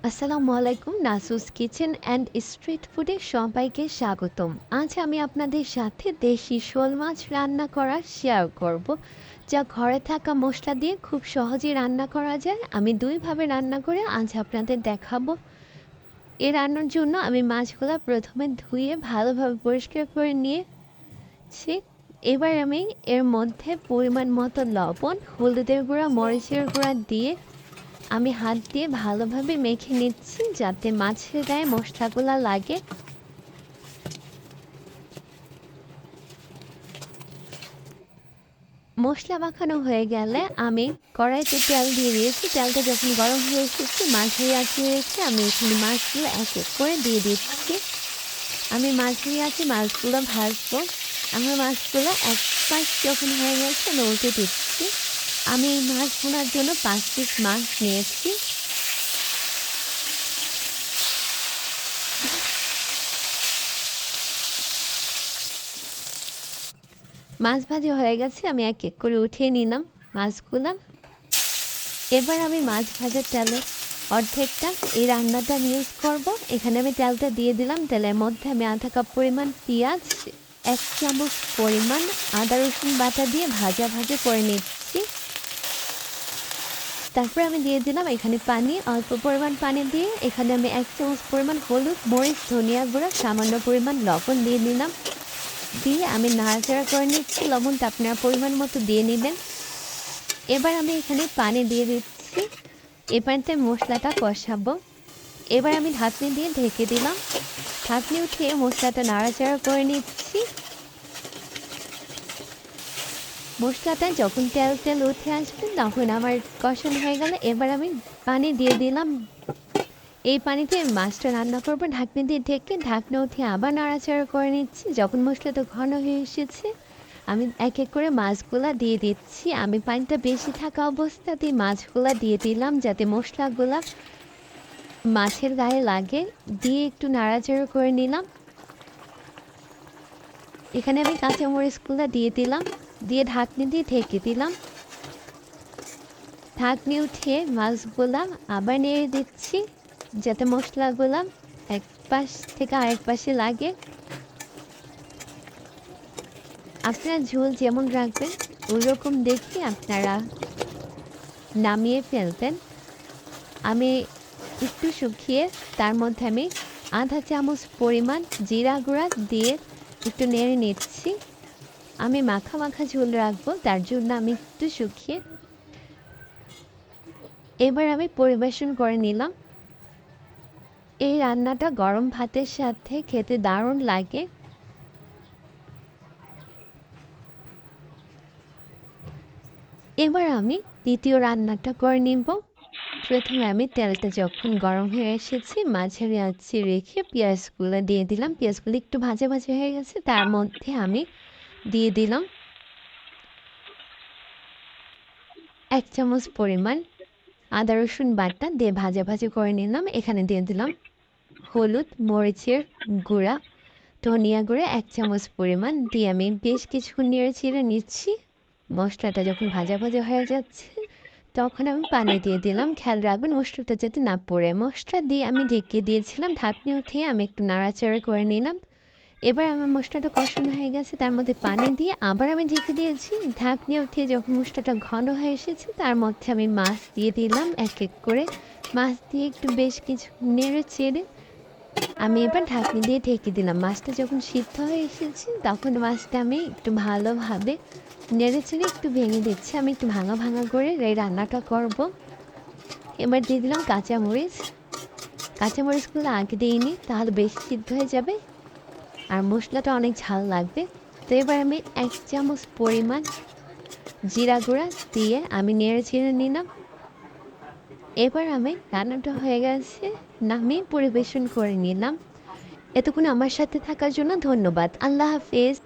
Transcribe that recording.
আসসালামু আলাইকুম। নাসুস kitchen and street ফুডে সবাইকে স্বাগতম। আজ আমি আপনাদের সাথে দেশি শোল মাছ রান্না করা শেয়ার করব, যা ঘরে থাকা মশলা দিয়ে খুব সহজেই রান্না করা যায়। আমি দুইভাবে রান্না করে আজ আপনাদের দেখাবো। এই রান্নার জন্য আমি মাছগুলো প্রথমে ধুয়ে ভালোভাবে পরিষ্কার করে নিয়েছি। এবার আমি এর মধ্যে পরিমাণ মতো লবণ, হলুদের গুঁড়া, মরিচের গুঁড়া দিয়ে আমি হাত দিয়ে ভালোভাবে মেখে নিচ্ছি যাতে মাছের গায়ে মশলাগুলো লাগে। মশলা মাখানো হয়ে গেলে আমি কড়াইতে তেল দিয়ে দিয়েছি। তেলটা যখন গরম হয়ে এসেছে, মাঝারি আঁচে রেখে আমি এখানে মাছগুলো এক এক করে দিয়ে দিচ্ছি। আমি মাঝারি আঁচে মাছগুলো ভাজবো। আমার মাছগুলো এক পাশ যখন হয়ে গেছে আমি উল্টে দিচ্ছি। আমি এই মাছ ভোনার জন্য 5 পিস মাছ নিয়েছি। মাছ ভাজা হয়ে গেছে, আমি এক এক করে উঠিয়ে নিলাম মাছগুলো। এবার আমি মাছ ভাজার তেলে অর্ধেকটা এই রান্নাটা আমি ইউজ করবো। এখানে আমি তেলটা দিয়ে দিলাম। তেলের মধ্যে আমি আধা কাপ পরিমাণ পেঁয়াজ, 1 চামচ পরিমাণ আদা রসুন বাটা দিয়ে ভাজা ভাজা করে নিচ্ছি। তারপরে আমি দিয়ে দিলাম এখানে পানি, অল্প পরিমাণ পানি দিয়ে এখানে আমি 1 চামচ পরিমাণ হলুদ, মরিচ, ধনিয়া গুঁড়া, সামান্য পরিমাণ লবণ দিয়ে নিলাম। দিয়ে আমি নাড়াচাড়া করে নিচ্ছি। লবণটা আপনার পরিমাণ মতো দিয়ে নেবেন। এবার আমি এখানে পানি দিয়ে দিচ্ছি। এই পানিতে মশলাটা কষাবো। এবার আমি ঢাকনি দিয়ে ঢেকে দিলাম। ঢাকনি উঠিয়ে মশলাটা নাড়াচাড়া করে নিচ্ছি। মশলাটা যখন তেল তেল উঠে আসবে তখন আমার কষানো হয়ে গেলে এবার আমি পানি দিয়ে দিলাম। এই পানিতে মাছটা রান্না করবো। ঢাকনি দিয়ে ঢেকে ঢাকনা উঠিয়ে আবার নাড়াচাড়া করে নিচ্ছি। যখন মশলাটা ঘন হয়ে এসেছে আমি এক এক করে মাছগুলা দিয়ে দিচ্ছি। আমি পানিটা বেশি থাকা অবস্থাতেই মাছগুলা দিয়ে দিলাম যাতে মশলাগুলা মাছের গায়ে লাগে। দিয়ে একটু নাড়াচাড়া করে নিলাম। এখানে আমি কাঁচামরিচগুলা দিয়ে দিলাম। দিয়ে ঢাকনি দিয়ে ঢেকে দিলাম। ঢাকনি উঠিয়ে মাছগুলা আবার নেড়ে দিচ্ছি যাতে মশলাগুলা এক পাশ থেকে আরেক পাশে লাগে। আপনারা ঝোল যেমন রাখবেন ওই রকম দেখে আপনারা নামিয়ে ফেলবেন। আমি একটু শুকিয়ে তার মধ্যে আমি আধা চামচ পরিমাণ জিরা গুঁড়া দিয়ে একটু নেড়ে নিচ্ছি। আমি মাখা মাখা ঝোল রাখবো, তার জন্য আমি একটু শুকিয়ে এবার আমি পরিবেশন করে নিলাম। এই রান্নাটা গরম ভাতের সাথে খেতে দারুণ লাগে। এবার আমি দ্বিতীয় রান্নাটা করে নিব। প্রথমে আমি তেলটা যখন গরম হয়ে এসেছে মাঝারি আঁচে রেখে পেঁয়াজগুলো দিয়ে দিলাম। পেঁয়াজগুলো একটু ভাজা ভাজা হয়ে গেছে, তার মধ্যে আমি দিয়ে দিলাম 1 চামচ পরিমাণ আদা রসুন বাটা দিয়ে ভাজা ভাজি করে নিলাম। এখানে দিয়ে দিলাম হলুদ, মরিচের গুঁড়া, ধনিয়া গুঁড়া 1 চামচ পরিমাণ দিয়ে আমি বেশ কিছুক্ষণ নেড়ে চেড়ে নিচ্ছি। মশলাটা যখন ভাজা ভাজা হয়ে যাচ্ছে তখন আমি পানি দিয়ে দিলাম। খেয়াল রাখবেন মশলাটা যাতে না পড়ে। মশলা দিয়ে আমি ঢেকে দিয়েছিলাম। ঢাকনি উঠিয়ে আমি একটু নাড়াচাড়া করে নিলাম। এবার আমার মশলাটা কষানো হয়ে গেছে, তার মধ্যে পানি দিয়ে আবার আমি ঢেকে দিয়েছি। ঢাকনি উঠিয়ে যখন মশলাটা ঘন হয়ে এসেছে তার মধ্যে আমি মাছ দিয়ে দিলাম এক এক করে। মাছ দিয়ে একটু বেশ কিছু নেড়ে চেড়ে আমি এবার ঢাকনি দিয়ে ঢেকে দিলাম। মাছটা যখন সিদ্ধ হয়ে এসেছে তখন মাছটা আমি একটু ভালোভাবে নেড়ে চেড়ে একটু ভেঙে দিচ্ছি। আমি একটু ভাঙা ভাঙা করে এই রান্নাটা করব। এবার দিয়ে দিলাম কাঁচামরিচ। কাঁচামরিচগুলো আগে দিইনি, তাহলে বেশি সিদ্ধ হয়ে যাবে আর মশলাটা অনেক ঝাল লাগবে। তো এবার আমি 1 চামচ পরিমাণ জিরা গুঁড়া দিয়ে আমি নেড়ে চেড়ে নিলাম। এবার আমি রান্নাটা হয়ে গেছে নামিয়ে পরিবেশন করে নিলাম। এতক্ষণ আমার সাথে থাকার জন্য ধন্যবাদ। আল্লাহ হাফেজ।